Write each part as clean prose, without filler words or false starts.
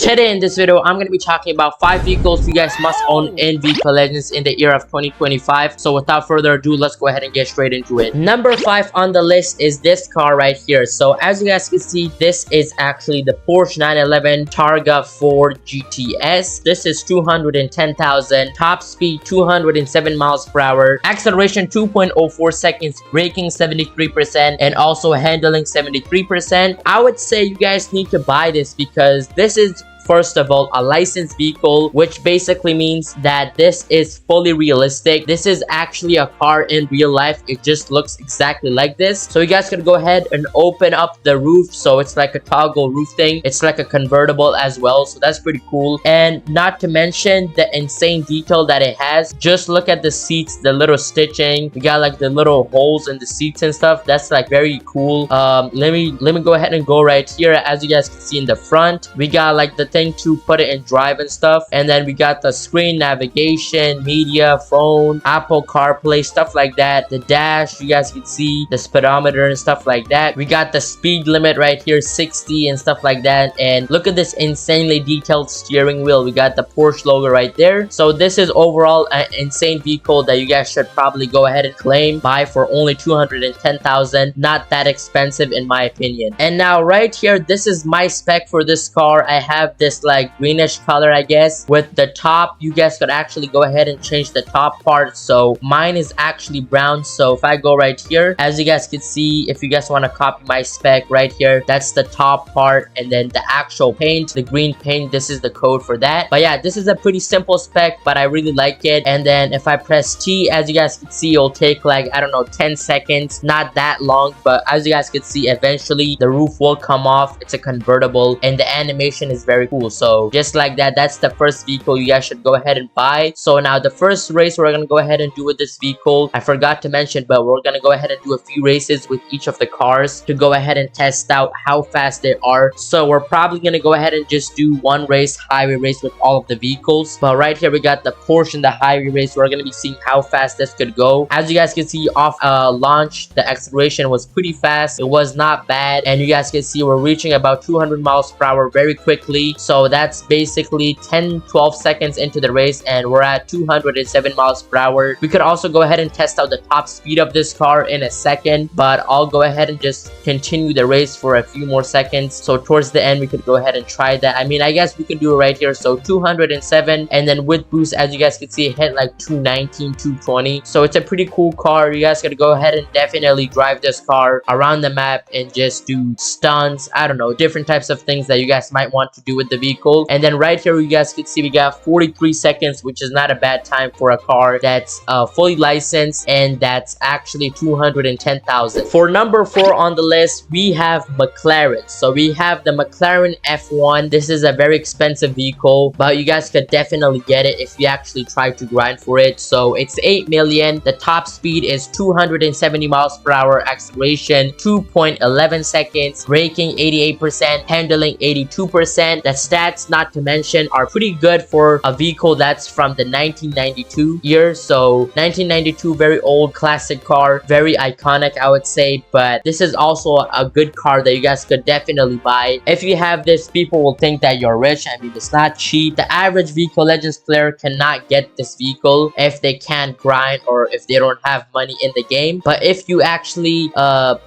Today in this video, I'm going to be talking about 5 vehicles you guys must own in Vehicle Legends in the year of 2025. So without further ado, let's go ahead and get straight into it. Number 5 on the list is this car right here. So as you guys can see, this is actually the Porsche 911 Targa 4 GTS. This is 210,000, top speed 207 miles per hour, acceleration 2.04 seconds, braking 73%, and also handling 73%. I would say you guys need to buy this because this is, first of all, a licensed vehicle, which basically means that this is fully realistic. This is actually a car in real life. It just looks exactly like this. So you guys can go ahead and open up the roof. So it's like a toggle roof thing. It's like a convertible as well. So that's pretty cool. And not to mention the insane detail that it has. Just look at the seats, the little stitching. We got like the little holes in the seats and stuff. That's like very cool. Let me go ahead and go right here. As you guys can see in the front, we got like the thing to put it in drive and stuff, and then we got the screen, navigation, media, phone, Apple CarPlay, stuff like that. The dash, you guys can see the speedometer and stuff like that. We got the speed limit right here, 60 and stuff like that. And look at this insanely detailed steering wheel. We got the Porsche logo right there. So this is overall an insane vehicle that you guys should probably go ahead and claim, buy for only 210,000. Not that expensive in my opinion. And now right here, this is my spec for this car. I have this like greenish color, I guess. With the top, you guys could actually go ahead and change the top part. So mine is actually brown. So if I go right here, as you guys can see, if you guys want to copy my spec right here, that's the top part, and then the actual paint, the green paint, this is the code for that. But yeah, this is a pretty simple spec, but I really like it. And then if I press T, as you guys can see, it'll take like, I don't know, 10 seconds, not that long, but as you guys can see, eventually the roof will come off. It's a convertible and the animation is very cool. So just like that, that's the first vehicle you guys should go ahead and buy. So now the first race we're gonna go ahead and do with this vehicle, I forgot to mention, but we're gonna go ahead and do a few races with each of the cars to go ahead and test out how fast they are. So we're probably gonna go ahead and just do one race, highway race, with all of the vehicles. But right here we got the Porsche in the highway race. We're gonna be seeing how fast this could go. As you guys can see, off launch, the acceleration was pretty fast. It was not bad, and you guys can see we're reaching about 200 miles per hour very quickly. So that's basically 10-12 seconds into the race, and we're at 207 miles per hour. We could also go ahead and test out the top speed of this car in a second, but I'll go ahead and just continue the race for a few more seconds. So towards the end, we could go ahead and try that. I mean, I guess we can do it right here. So 207, and then with boost, as you guys can see, it hit like 219, 220. So it's a pretty cool car. You guys gotta go ahead and definitely drive this car around the map and just do stunts. I don't know, different types of things that you guys might want to do with the vehicle. And then right here, you guys can see we got 43 seconds, which is not a bad time for a car that's fully licensed, and that's actually 210,000. For number 4 on the list, we have McLaren. So we have the McLaren F1. This is a very expensive vehicle, but you guys could definitely get it if you actually try to grind for it. So it's 8 million. The top speed is 270 miles per hour, acceleration 2.11 seconds, braking 88%, handling 82%. The stats, not to mention, are pretty good for a vehicle that's from the 1992 year. So 1992, very old classic car, very iconic, I would say. But this is also a good car that you guys could definitely buy. If you have this, people will think that you're rich. I mean, it's not cheap. The average Vehicle Legends player cannot get this vehicle if they can't grind or if they don't have money in the game. But if you actually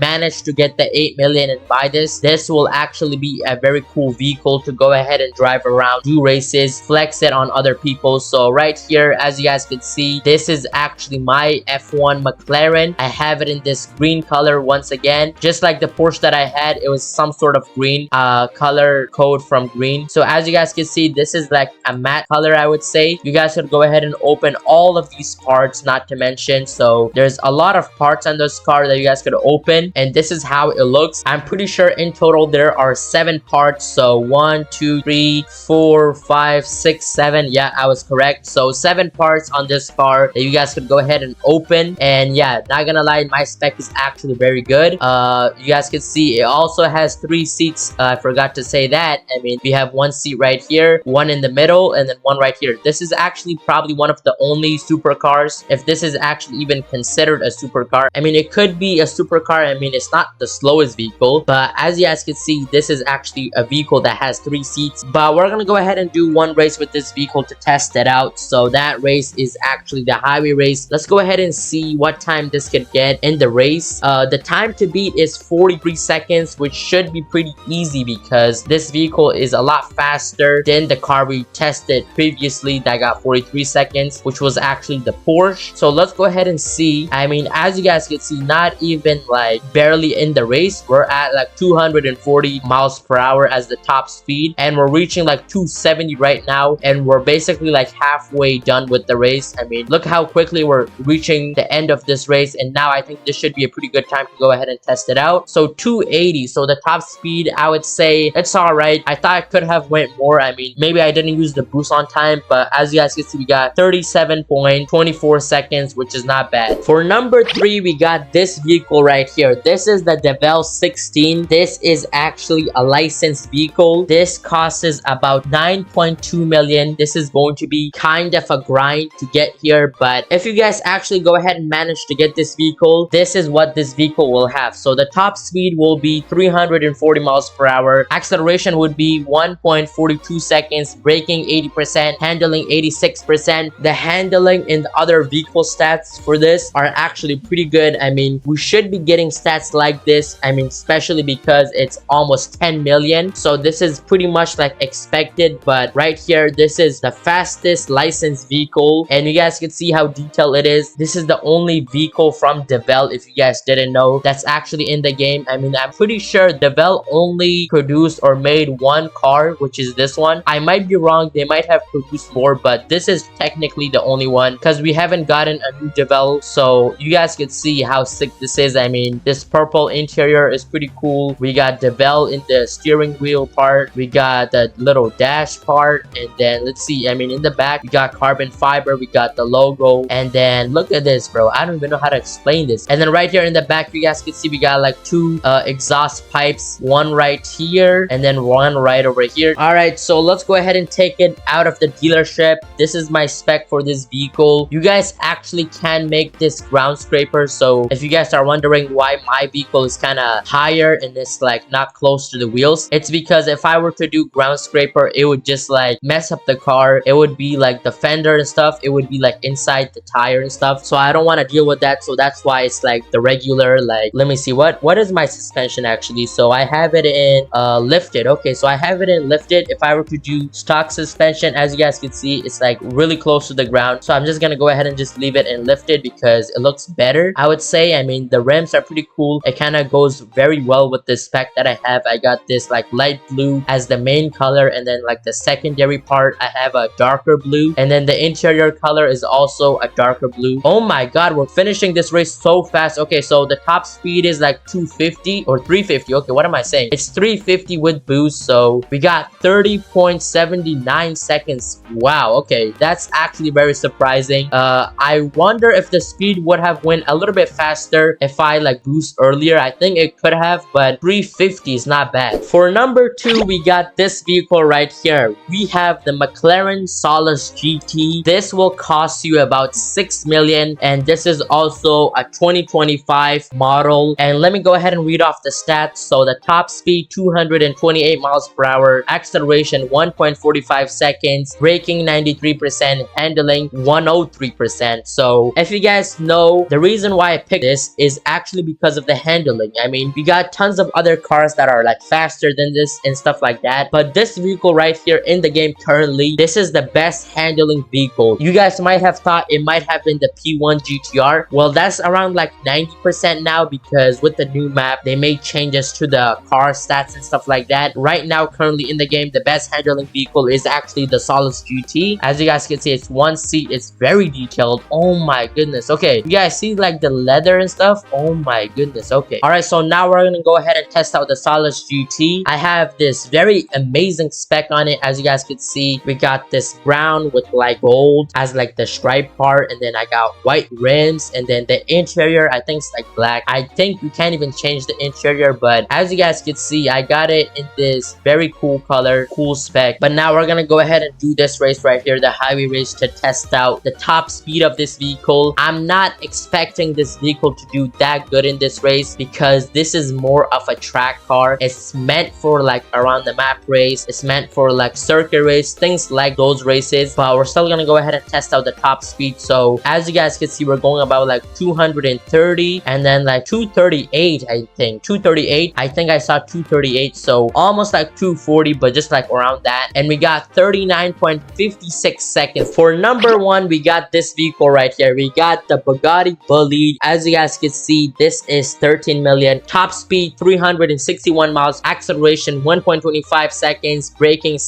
manage to get the 8 million and buy this, this will actually be a very cool vehicle to go ahead and drive around, do races, flex it on other people. So right here, as you guys can see, this is actually my F1 McLaren. I have it in this green color once again, just like the Porsche that I had. It was some sort of green color code from green. So as you guys can see, this is like a matte color, I would say. You guys could go ahead and open all of these parts, not to mention. So there's a lot of parts on this car that you guys could open, and this is how it looks. I'm pretty sure in total there are 7 parts. So 1, 2, 3, 4, 5, 6, 7. Yeah, I was correct. So 7 parts on this car that you guys could go ahead and open. And yeah, not gonna lie, my spec is actually very good. You guys can see it also has 3 seats. I forgot to say that. I mean, we have 1 seat right here, 1 in the middle, and then 1 right here. This is actually probably one of the only supercars, if this is actually even considered a supercar. I mean, it could be a supercar. I mean, it's not the slowest vehicle, but as you guys can see, this is actually a vehicle that has 3 seats seats. But we're gonna go ahead and do one race with this vehicle to test it out. So that race is actually the highway race. Let's go ahead and see what time this could get in the race. The time to beat is 43 seconds, which should be pretty easy because this vehicle is a lot faster than the car we tested previously that got 43 seconds, which was actually the Porsche. So let's go ahead and see. I mean, as you guys can see, not even like barely in the race. We're at like 240 miles per hour as the top speed, and we're reaching like 270 right now, and we're basically like halfway done with the race. I mean, look how quickly we're reaching the end of this race, and now I think this should be a pretty good time to go ahead and test it out. So 280, so the top speed, I would say it's all right. I thought I could have went more. I mean, maybe I didn't use the boost on time, but as you guys can see, we got 37.24 seconds, which is not bad. For number 3, we got this vehicle right here. This is the Devel 16. This is actually a licensed vehicle. This costs about 9.2 million. This is going to be kind of a grind to get here, but if you guys actually go ahead and manage to get this vehicle, this is what this vehicle will have. So the top speed will be 340 miles per hour. Acceleration would be 1.42 seconds, braking 80%, handling 86%. The handling and the other vehicle stats for this are actually pretty good. I mean, we should be getting stats like this. I mean, especially because it's almost 10 million. So this is pretty much like expected, but right here, this is the fastest licensed vehicle, and you guys can see how detailed it is. This is the only vehicle from Devel, if you guys didn't know, that's actually in the game. I mean, I'm pretty sure Devel only produced or made one car, which is this one. I might be wrong, they might have produced more, but this is technically the only one because we haven't gotten a new Devel. So you guys can see how sick this is. I mean, this purple interior is pretty cool. We got Devel in the steering wheel part, we got the little dash part, and then let's see, I mean, in the back we got carbon fiber, we got the logo, and then look at this, bro. I don't even know how to explain this. And then right here in the back, you guys can see we got like 2 exhaust pipes, one right here and then one right over here. All right, so let's go ahead and take it out of the dealership. This is my spec for this vehicle. You guys actually can make this ground scraper. So if you guys are wondering why my vehicle is kind of higher and it's like not close to the wheels, it's because if I were to do ground scraper, it would just like mess up the car. It would be like the fender and stuff, it would be like inside the tire and stuff. So I don't want to deal with that. So that's why it's like the regular, like, let me see, what is my suspension actually? So I have it in lifted. Okay, so I have it in lifted. If I were to do stock suspension, as you guys can see, it's like really close to the ground. So I'm just gonna go ahead and just leave it in lifted because it looks better, I would say. I mean, the rims are pretty cool. It kind of goes very well with the spec that I have. I got this like light blue as the main color, and then like the secondary part I have a darker blue, and then the interior color is also a darker blue. Oh my god, we're finishing this race so fast. Okay, so the top speed is like 250 or 350. Okay, what am I saying? It's 350 with boost. So we got 30.79 seconds. Wow, okay, that's actually very surprising. I wonder if the speed would have went a little bit faster if I like boost earlier. I think it could have, but 350 is not bad. For number 2, we got this vehicle right here. We have the McLaren Solus GT. This will cost you about 6 million, and this is also a 2025 model. And let me go ahead and read off the stats. So the top speed 228 miles per hour, acceleration 1.45 seconds, braking 93%, handling 103%. So if you guys know, the reason why I picked this is actually because of the handling. I mean, we got tons of other cars that are like faster than this and stuff like that, but this vehicle right here in the game currently, this is the best handling vehicle. You guys might have thought it might have been the P1 GTR. Well, that's around like 90% now because with the new map, they made changes to the car stats and stuff like that. Right now, currently in the game, the best handling vehicle is actually the Solus GT. As you guys can see, it's one seat. It's very detailed. Oh my goodness. Okay, you guys see like the leather and stuff? Oh my goodness. Okay. All right, so now we're gonna go ahead and test out the Solus GT. I have this very amazing spec on it. As you guys can see, we got this brown with like gold as like the stripe part, and then I got white rims, and then the interior I think it's like black. I think you can't even change the interior, but as you guys can see, I got it in this very cool color, cool spec. But now we're gonna go ahead and do this race right here, the highway race, to test out the top speed of this vehicle. I'm not expecting this vehicle to do that good in this race because this is more of a track car. It's meant for like around the map race. It's meant for like circuit race, things like those races. But we're still gonna go ahead and test out the top speed. So as you guys can see, we're going about like 230 and then like 238. I think 238. I think I saw 238. So almost like 240, but just like around that. And we got 39.56 seconds. For number one, we got this vehicle right here. We got the Bugatti Bolide. As you guys can see, this is 13 million. Top speed 361 miles. Acceleration 1.25 seconds. Braking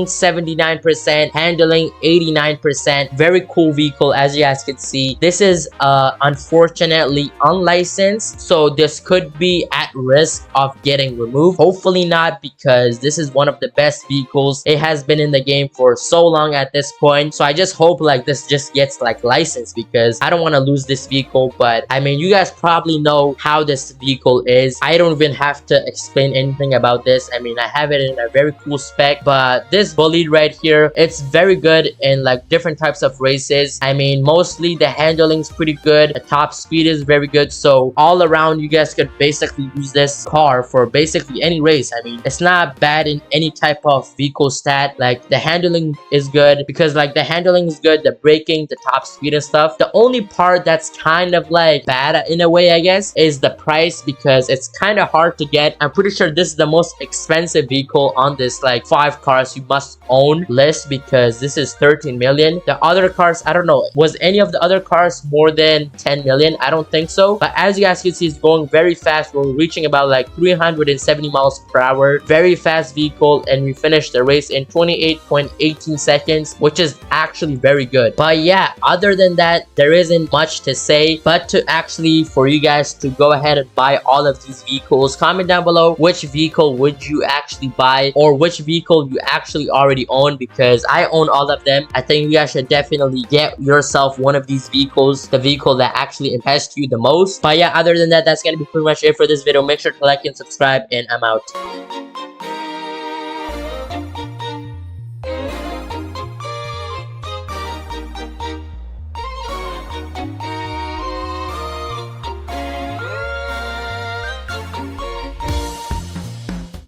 79%. Handling 89%. Very cool vehicle. As you guys can see, this is unfortunately unlicensed, so this could be at risk of getting removed. Hopefully not, because this is one of the best vehicles. It has been in the game for so long at this point, so I just hope like this just gets like licensed, because I don't want to lose this vehicle. But I mean, you guys probably know how this vehicle is. I don't even have to explain anything about this. I mean, I have it in a very cool spec. But this Bolide right here, it's very good in like different types of races. I mean, mostly the handling is pretty good, the top speed is very good, so all around you guys could basically use this car for basically any race. I mean, it's not bad in any type of vehicle stat. Like the handling is good, because like the handling is good, the braking, the top speed and stuff. The only part that's kind of like bad in a way, I guess, is the price, because it's kind of hard to get. I'm pretty sure this is the most expensive vehicle on this like 5 cars you must own list, because this is 13 million. The other cars, I don't know, was any of the other cars more than 10 million? I don't think so. But as you guys can see, it's going very fast. We're reaching about like 370 miles per hour. Very fast vehicle, and we finished the race in 28.18 seconds, which is actually very good. But yeah, other than that, there isn't much to say, but to actually for you guys to go ahead and buy all of these vehicles. Comment down below which vehicle would you actually buy, or which vehicle you actually already own, because I own all of them. I think you guys should definitely get yourself one of these vehicles, the vehicle that actually impressed you the most. But yeah, other than that, that's gonna be pretty much it for this video. Make sure to like and subscribe, and I'm out.